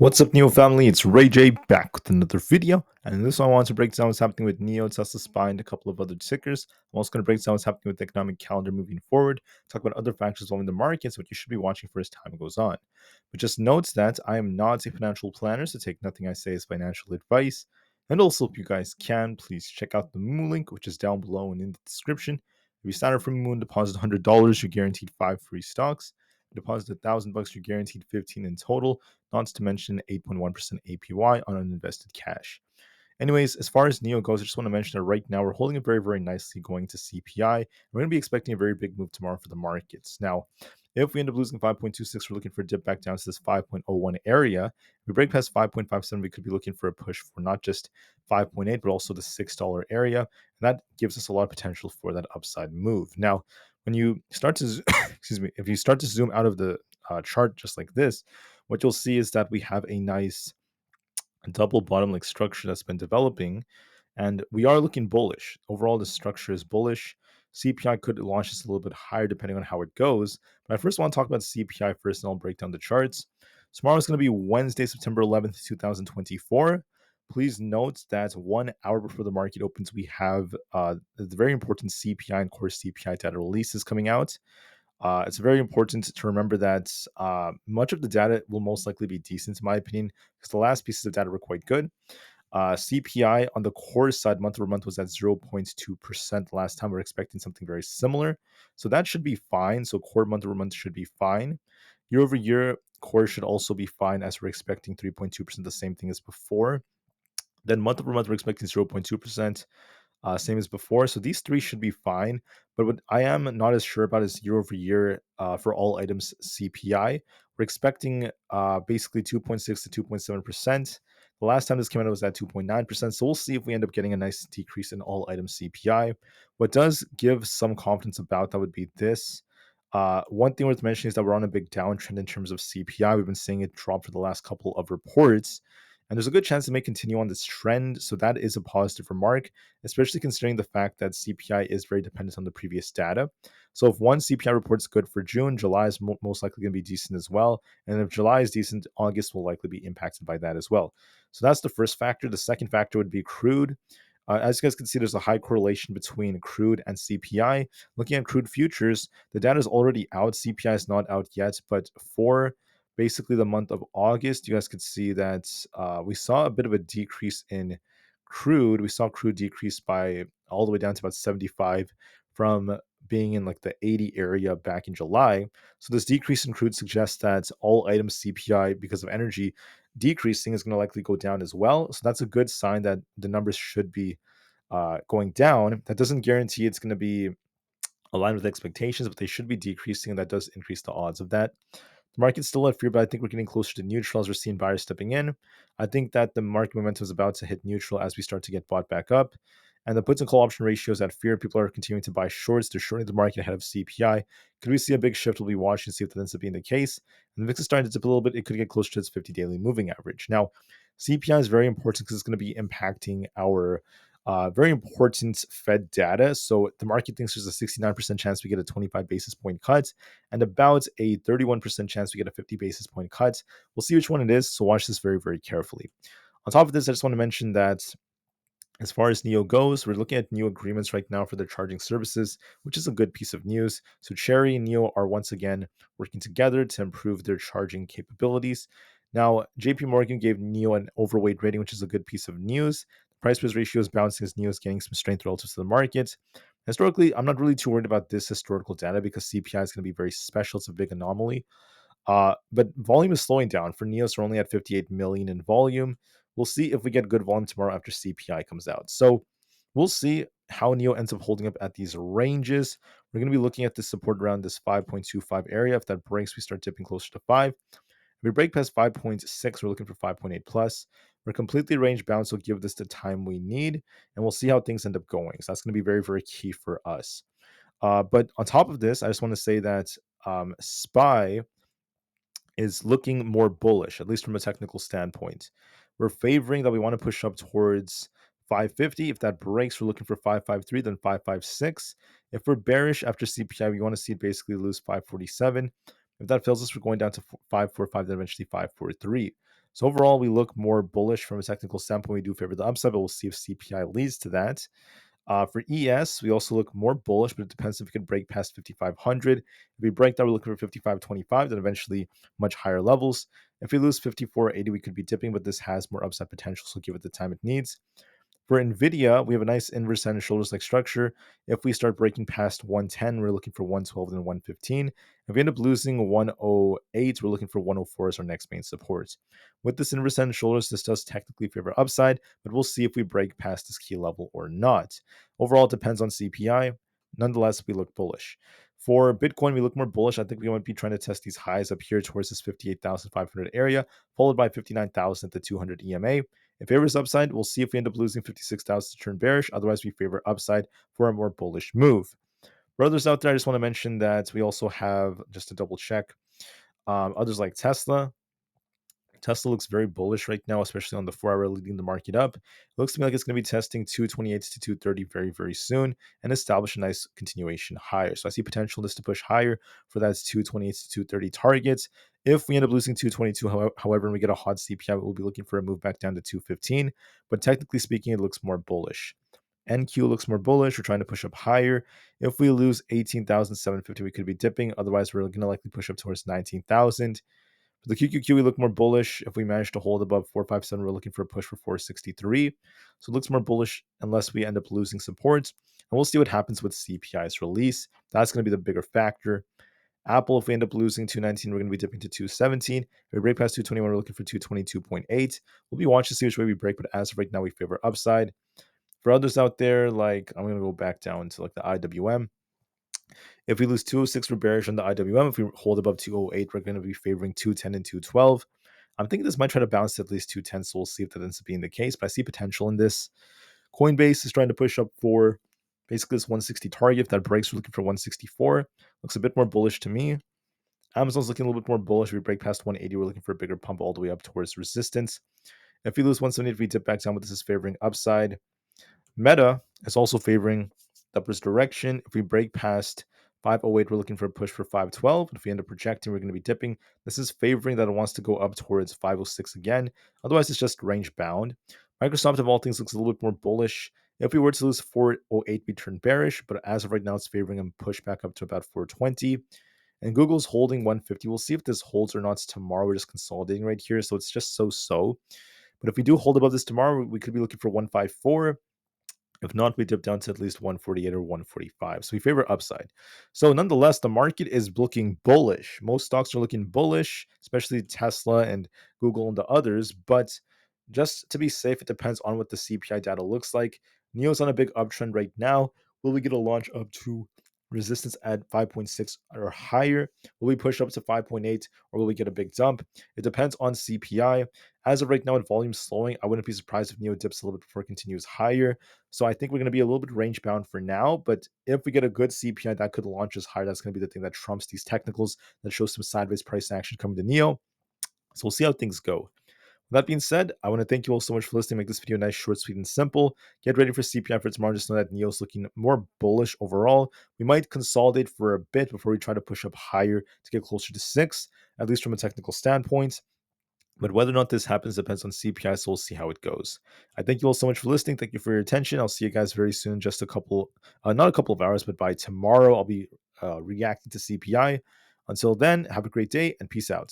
What's up, NIO family? It's Rey-Jay back with another video. And in this one, I want to break down what's happening with NIO, Tesla, SPY, and a couple of other tickers. I'm also going to break down what's happening with the economic calendar moving forward, talk about other factors involving the markets, what you should be watching for as time goes on. But just note that I am not a financial planner, so take nothing I say as financial advice. And also, if you guys can, please check out the Moon link, which is down below and in the description. If you sign up for Moon, deposit $100, you're guaranteed 5 free stocks. Deposit $1,000, you're guaranteed 15 in total, not to mention 8.1% APY on uninvested cash. Anyways, as far as NIO goes, I just want to mention that right now we're holding it very, very nicely going to CPI. We're going to be expecting a very big move tomorrow for the markets. Now, if we end up losing 5.26, we're looking for a dip back down to this 5.01 area. If we break past 5.57, we could be looking for a push for not just 5.8, but also the $6 area. And that gives us a lot of potential for that upside move. Now, when you start to, if you start to zoom out of the chart just like this, what you'll see is that we have a nice double bottom like structure that's been developing, and we are looking bullish. Overall, the structure is bullish. CPI could launch this a little bit higher depending on how it goes. But I first want to talk about CPI first, and I'll break down the charts. Tomorrow is going to be Wednesday, September 11th, 2024. Please note that 1 hour before the market opens, we have the very important CPI and core CPI data releases coming out. It's very important to remember that much of the data will most likely be decent, in my opinion, because the last pieces of data were quite good. CPI on the core side, month over month, was at 0.2% last time. We're expecting something very similar. So that should be fine. So core month over month should be fine. Year over year, core should also be fine, as we're expecting 3.2%, the same thing as before. Then month over month, we're expecting 0.2%. Same as before. So these three should be fine. But what I am not as sure about is year over year for all items CPI. We're expecting basically 2.6 to 2.7%. The last time this came out, it was at 2.9%. So we'll see if we end up getting a nice decrease in all items CPI. What does give some confidence about that would be this. One thing worth mentioning is that we're on a big downtrend in terms of CPI. We've been seeing it drop for the last couple of reports. And there's a good chance it may continue on this trend. So that is a positive remark, especially considering the fact that CPI is very dependent on the previous data. So if one CPI report's good for June, July is most likely going to be decent as well. And if July is decent, August will likely be impacted by that as well. So that's the first factor. The second factor would be crude. As you guys can see, there's a high correlation between crude and CPI. Looking at crude futures, the data is already out. CPI is not out yet, but for basically the month of August, you guys could see that we saw a bit of a decrease in crude. We saw crude decrease by all the way down to about 75 from being in like the 80 area back in July. So this decrease in crude suggests that all items CPI, because of energy decreasing, is going to likely go down as well. So that's a good sign that the numbers should be going down. That doesn't guarantee it's going to be aligned with expectations, but they should be decreasing, and that does increase the odds of that. The market's still at fear, but I think we're getting closer to neutral as we're seeing buyers stepping in. I think that the market momentum is about to hit neutral as we start to get bought back up. And the puts and call option ratios at fear. People are continuing to buy shorts. They're shorting the market ahead of CPI. Could we see a big shift? We'll be watching to see if that ends up being the case. And the VIX is starting to dip a little bit. It could get closer to its 50 daily moving average. Now, CPI is very important because it's going to be impacting our very important Fed data. So the market thinks there's a 69% chance we get a 25 basis point cut and about a 31% chance we get a 50 basis point cut. We'll see which one it is. So watch this very, very carefully. On top of this, I just want to mention that as far as NIO goes, we're looking at new agreements right now for their charging services, which is a good piece of news. So Cherry and NIO are once again working together to improve their charging capabilities. Now, JP Morgan gave NIO an overweight rating, which is a good piece of news. The price-price ratio is bouncing as NIO is gaining some strength relative to the market. Historically, I'm not really too worried about this historical data because CPI is going to be very special. It's a big anomaly. But volume is slowing down. For NIOs, we're only at 58 million in volume. We'll see if we get good volume tomorrow after CPI comes out. So we'll see how NIO ends up holding up at these ranges. We're going to be looking at this support around this 5.25 area. If that breaks, we start dipping closer to 5. If we break past 5.6, we're looking for 5.8 plus. We're completely range bound, so give this the time we need, and we'll see how things end up going. So that's going to be very, very key for us. But on top of this, I just want to say that SPY is looking more bullish, at least from a technical standpoint. We're favoring that we want to push up towards 550. If that breaks, we're looking for 553, then 556. If we're bearish after CPI, we want to see it basically lose 547. If that fails us, we're going down to 545, then eventually 543. So overall, we look more bullish from a technical standpoint. We do favor the upside, but we'll see if CPI leads to that. For ES, we also look more bullish, but it depends if we can break past 5,500. If we break that, we're looking for 5,525, then eventually much higher levels. If we lose 5,480, we could be dipping, but this has more upside potential, so give it the time it needs. For Nvda, we have a nice inverse head and shoulders like structure. If we start breaking past 110, we're looking for 112 and 115. If we end up losing 108, we're looking for 104 as our next main support. With this inverse head and shoulders, this does technically favor upside, but we'll see if we break past this key level or not. Overall, it depends on CPI. Nonetheless, we look bullish. For Bitcoin, we look more bullish. I think we might be trying to test these highs up here towards this 58,500 area, followed by 59,000 at the 200 EMA. If favors upside, we'll see if we end up losing 56,000 to turn bearish. Otherwise, we favor upside for a more bullish move. For others out there, I just want to mention that we also have, just to double check, others like Tesla. Tesla looks very bullish right now, especially on the 4-hour, leading the market up. It looks to me like it's going to be testing 228 to 230 very, very soon and establish a nice continuation higher. So I see potential in this to push higher for that 228 to 230 targets. If we end up losing 222, however, and we get a hot CPI, we'll be looking for a move back down to 215. But technically speaking, it looks more bullish. NQ looks more bullish. We're trying to push up higher. If we lose 18,750, we could be dipping. Otherwise, we're going to likely push up towards 19,000. For the QQQ, we look more bullish. If we manage to hold above 457, we're looking for a push for 463. So it looks more bullish unless we end up losing support. And we'll see what happens with CPI's release. That's going to be the bigger factor. Apple, if we end up losing 219, we're going to be dipping to 217. If we break past 221, we're looking for 222.8. We'll be watching to see which way we break, but as of right now, we favor upside. For others out there, like I'm going to go back down to like the IWM. If we lose 206, we're bearish on the IWM. If we hold above 208, we're going to be favoring 210 and 212. I'm thinking this might try to bounce to at least 210, so we'll see if that ends up being the case. But I see potential in this. Coinbase is trying to push up for basically this 160 target. If that breaks, we're looking for 164. Looks a bit more bullish to me. Amazon's looking a little bit more bullish. If we break past 180, we're looking for a bigger pump all the way up towards resistance. If we lose 170, if we dip back down, but this is favoring upside. Meta is also favoring the upwards direction. If we break past 508, we're looking for a push for 512. If we end up projecting, we're going to be dipping. This is favoring that it wants to go up towards 506 again. Otherwise, it's just range bound. Microsoft, of all things, looks a little bit more bullish. If we were to lose 408, we turn bearish, but as of right now, it's favoring a push back up to about 420. And Google's holding 150. We'll see if this holds or not tomorrow. We're just consolidating right here, so it's just so. But if we do hold above this tomorrow, we could be looking for 154. If not, we dip down to at least 148 or 145. So we favor upside. So nonetheless, the market is looking bullish. Most stocks are looking bullish, especially Tesla and Google and the others. But just to be safe, it depends on what the CPI data looks like. NIO's on a big uptrend right now. Will we get a launch up to resistance at 5.6 or higher? Will we push up to 5.8 or will we get a big dump? It depends on CPI. As of right now, with volume slowing, I wouldn't be surprised if NIO dips a little bit before it continues higher. So I think we're going to be a little bit range bound for now. But if we get a good CPI that could launch us higher, that's going to be the thing that trumps these technicals that shows some sideways price action coming to NIO. So we'll see how things go. With that being said, I want to thank you all so much for listening. Make this video nice, short, sweet, and simple. Get ready for CPI for tomorrow. Just know that NIO's looking more bullish overall. We might consolidate for a bit before we try to push up higher to get closer to 6, at least from a technical standpoint. But whether or not this happens depends on CPI, so we'll see how it goes. I thank you all so much for listening. Thank you for your attention. I'll see you guys very soon. Just not a couple of hours, but by tomorrow, I'll be reacting to CPI. Until then, have a great day and peace out.